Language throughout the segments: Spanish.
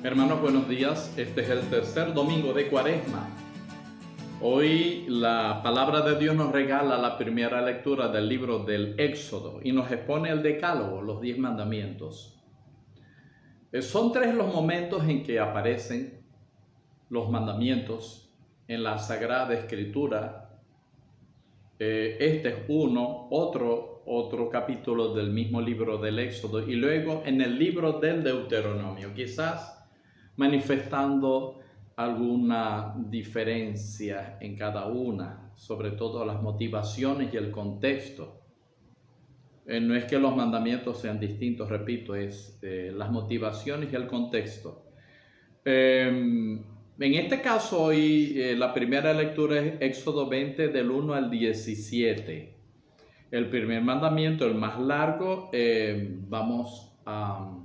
Hermanos, buenos días. Este es el tercer domingo de Cuaresma. Hoy la palabra de Dios nos regala la primera lectura del libro del Éxodo y nos expone el Decálogo, los 10 mandamientos. Son 3 los momentos en que aparecen los mandamientos en la Sagrada Escritura. Este es otro capítulo del mismo libro del Éxodo y luego en el libro del Deuteronomio, quizás manifestando alguna diferencia en cada una, sobre todo las motivaciones y el contexto. No es que los mandamientos sean distintos, repito, es las motivaciones y el contexto. En este caso hoy la primera lectura es Éxodo 20 del 1 al 17. El primer mandamiento, el más largo, vamos a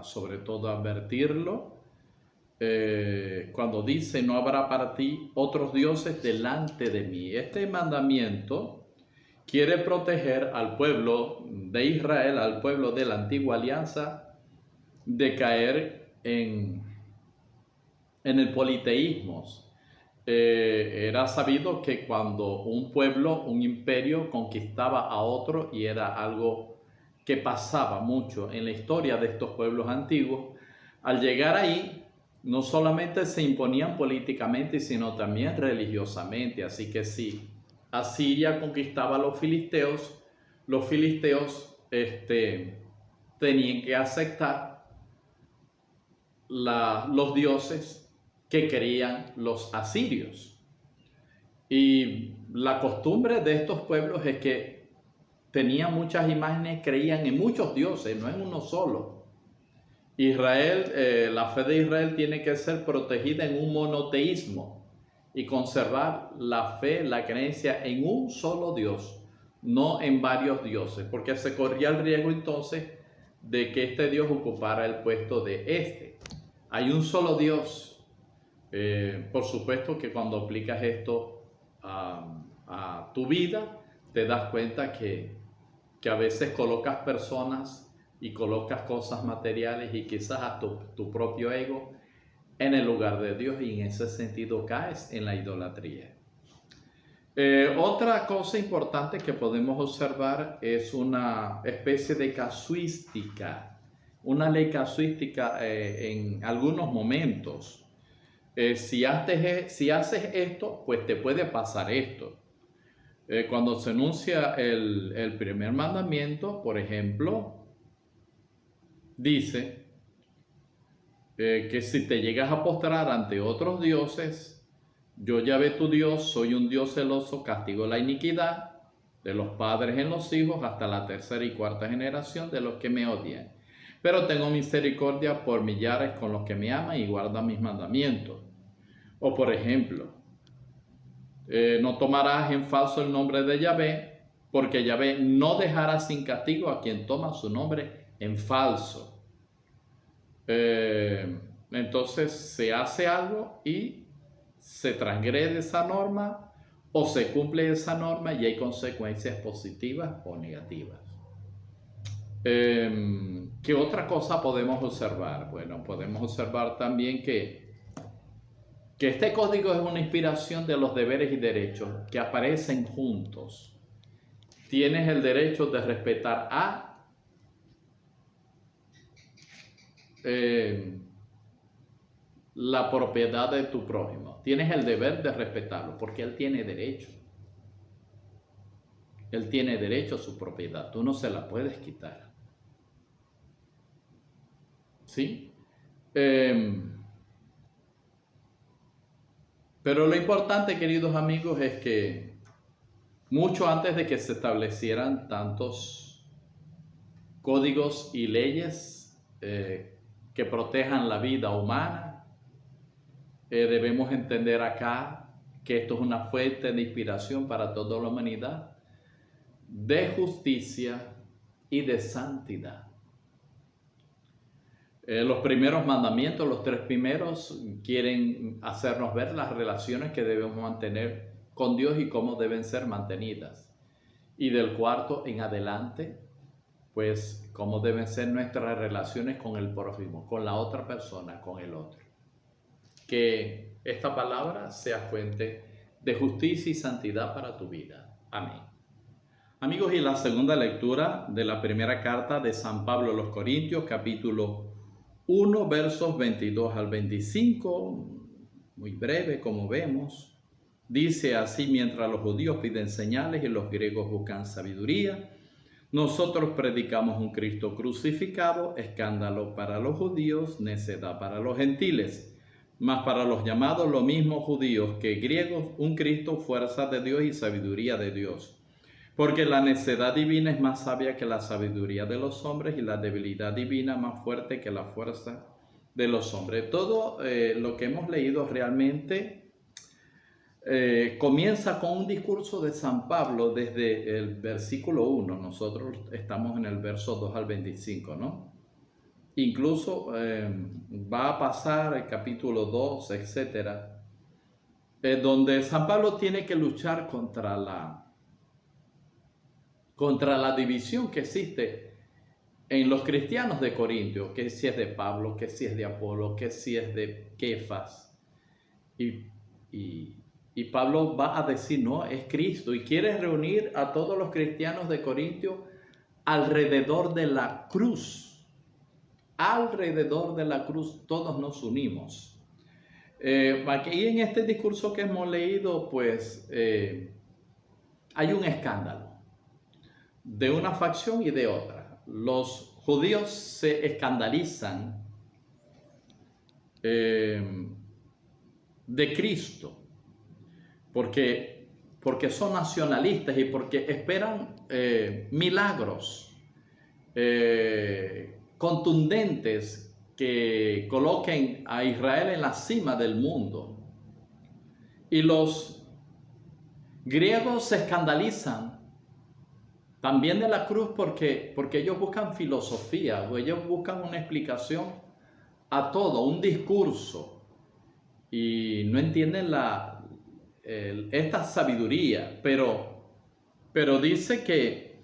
sobre todo advertirlo. Cuando dice no habrá para ti otros dioses delante de mí. Este mandamiento quiere proteger al pueblo de Israel, al pueblo de la antigua alianza, de caer en el politeísmo. Era sabido que cuando un pueblo, un imperio conquistaba a otro, y era algo que pasaba mucho en la historia de estos pueblos antiguos, al llegar ahí no solamente se imponían políticamente, sino también religiosamente. Así que si Asiria conquistaba a los filisteos tenían que aceptar los dioses que querían los asirios. Y la costumbre de estos pueblos es que tenían muchas imágenes, creían en muchos dioses, no en uno solo. Israel, la fe de Israel tiene que ser protegida en un monoteísmo y conservar la fe, la creencia en un solo Dios, no en varios dioses, porque se corría el riesgo entonces de que este Dios ocupara el puesto de este. Hay un solo Dios. Por supuesto que cuando aplicas esto a tu vida, te das cuenta que a veces colocas personas y colocas cosas materiales y quizás a tu propio ego en el lugar de Dios, y en ese sentido caes en la idolatría. Otra cosa importante que podemos observar es una especie de casuística, una ley casuística en algunos momentos. Si haces esto, pues te puede pasar esto. Cuando se enuncia el primer mandamiento, por ejemplo, dice que si te llegas a postrar ante otros dioses, yo Yahvé tu Dios, soy un Dios celoso, castigo la iniquidad de los padres en los hijos hasta la tercera y cuarta generación de los que me odian. Pero tengo misericordia por millares con los que me aman y guardan mis mandamientos. O por ejemplo, no tomarás en falso el nombre de Yahvé, porque Yahvé no dejará sin castigo a quien toma su nombre en falso. Entonces se hace algo y se transgrede esa norma o se cumple esa norma y hay consecuencias positivas o negativas. ¿Qué otra cosa podemos observar? Bueno, podemos observar también que este código es una inspiración de los deberes y derechos que aparecen juntos. Tienes el derecho de respetar a la propiedad de tu prójimo. Tienes el deber de respetarlo porque él tiene derecho. Él tiene derecho a su propiedad. Tú no se la puedes quitar. ¿Sí? Pero lo importante, queridos amigos, es que mucho antes de que se establecieran tantos códigos y leyes que protejan la vida humana, debemos entender acá que esto es una fuente de inspiración para toda la humanidad, de justicia y de santidad. Los primeros mandamientos, los 3 primeros, quieren hacernos ver las relaciones que debemos mantener con Dios y cómo deben ser mantenidas. Y del 4 en adelante pues cómo deben ser nuestras relaciones con el prójimo, con la otra persona, con el otro. Que esta palabra sea fuente de justicia y santidad para tu vida. Amén. Amigos, y la segunda lectura de la primera carta de San Pablo a los Corintios, capítulo 1, versos 22 al 25, muy breve como vemos. Dice así: mientras los judíos piden señales y los griegos buscan sabiduría, nosotros predicamos un Cristo crucificado, escándalo para los judíos, necedad para los gentiles, mas para los llamados, lo mismo judíos que griegos, un Cristo fuerza de Dios y sabiduría de Dios. Porque la necedad divina es más sabia que la sabiduría de los hombres, y la debilidad divina más fuerte que la fuerza de los hombres. Todo lo que hemos leído realmente comienza con un discurso de San Pablo desde el versículo 1. Nosotros estamos en el verso 2 al 25, ¿no? Incluso va a pasar el capítulo 2, etcétera, donde San Pablo tiene que luchar contra la división que existe en los cristianos de Corintio, que si es de Pablo, que si es de Apolo, que si es de Kefas. Y Pablo va a decir, no, es Cristo, y quiere reunir a todos los cristianos de Corintio alrededor de la cruz. Alrededor de la cruz todos nos unimos. Aquí en este discurso que hemos leído, pues hay un escándalo de una facción y de otra. Los judíos se escandalizan de Cristo porque son nacionalistas y porque esperan milagros contundentes que coloquen a Israel en la cima del mundo. Y los griegos se escandalizan también de la cruz porque ellos buscan filosofía, o ellos buscan una explicación a todo, un discurso, y no entienden esta sabiduría, pero dice que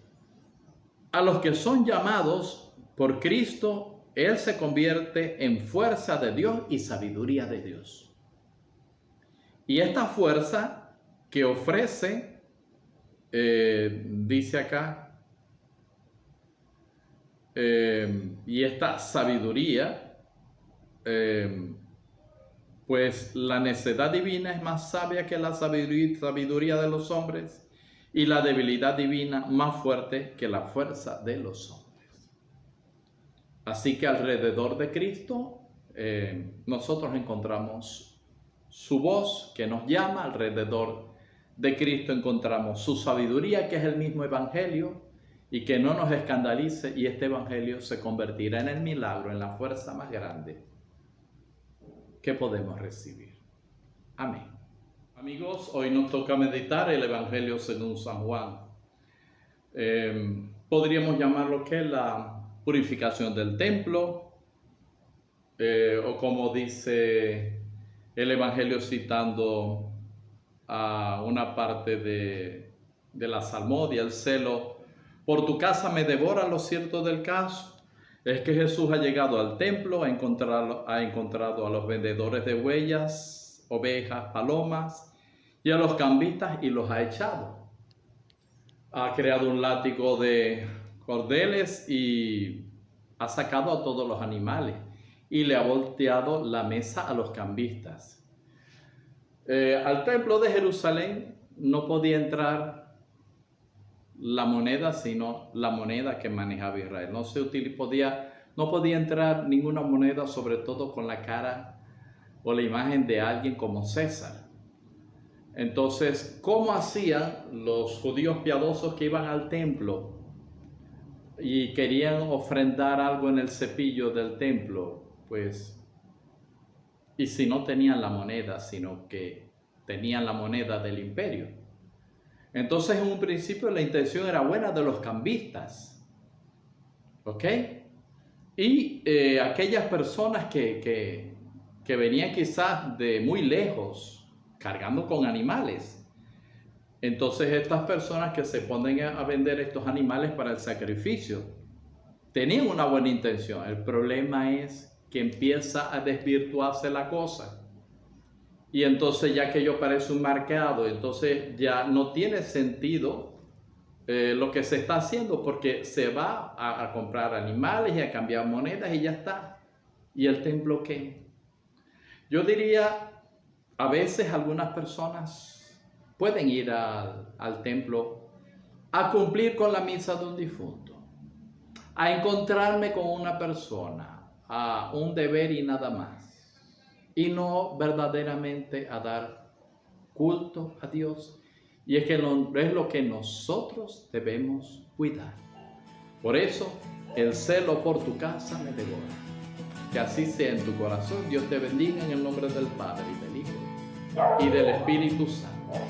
a los que son llamados por Cristo, Él se convierte en fuerza de Dios y sabiduría de Dios. Y esta fuerza que ofrece, dice acá, y esta sabiduría, pues la necedad divina es más sabia que la sabiduría de los hombres, y la debilidad divina más fuerte que la fuerza de los hombres. Así que alrededor de Cristo nosotros encontramos su voz que nos llama. Alrededor de Cristo encontramos su sabiduría, que es el mismo evangelio, y que no nos escandalice, y este evangelio se convertirá en el milagro, en la fuerza más grande que podemos recibir. Amén. Amigos, hoy nos toca meditar el evangelio según San Juan. Podríamos llamarlo que la purificación del templo, o como dice el evangelio citando a una parte de la salmodia, el celo por tu casa me devora. Lo cierto del caso es que Jesús ha llegado al templo, ha encontrado a los vendedores de huellas, ovejas, palomas, y a los cambistas, y los ha echado. Ha creado un látigo de cordeles y ha sacado a todos los animales, y le ha volteado la mesa a los cambistas. Al templo de Jerusalén no podía entrar la moneda, sino la moneda que manejaba Israel. No podía entrar ninguna moneda, sobre todo con la cara o la imagen de alguien como César. Entonces, ¿cómo hacían los judíos piadosos que iban al templo y querían ofrendar algo en el cepillo del templo? Pues, y si no tenían la moneda, sino que tenían la moneda del imperio. Entonces, en un principio la intención era buena de los cambistas, ¿ok? Y aquellas personas que venían quizás de muy lejos, cargando con animales. Entonces, estas personas que se ponen a vender estos animales para el sacrificio, tenían una buena intención. El problema es que empieza a desvirtuarse la cosa. Y entonces ya que yo parece un mercado, entonces ya no tiene sentido lo que se está haciendo, porque se va a comprar animales y a cambiar monedas y ya está. ¿Y el templo qué? Yo diría, a veces algunas personas pueden ir al templo a cumplir con la misa de un difunto, a encontrarme con una persona, a un deber y nada más, y no verdaderamente a dar culto a Dios. Y es que es lo que nosotros debemos cuidar. Por eso, el celo por tu casa me devora. Que así sea en tu corazón. Dios te bendiga en el nombre del Padre y del Hijo y del Espíritu Santo.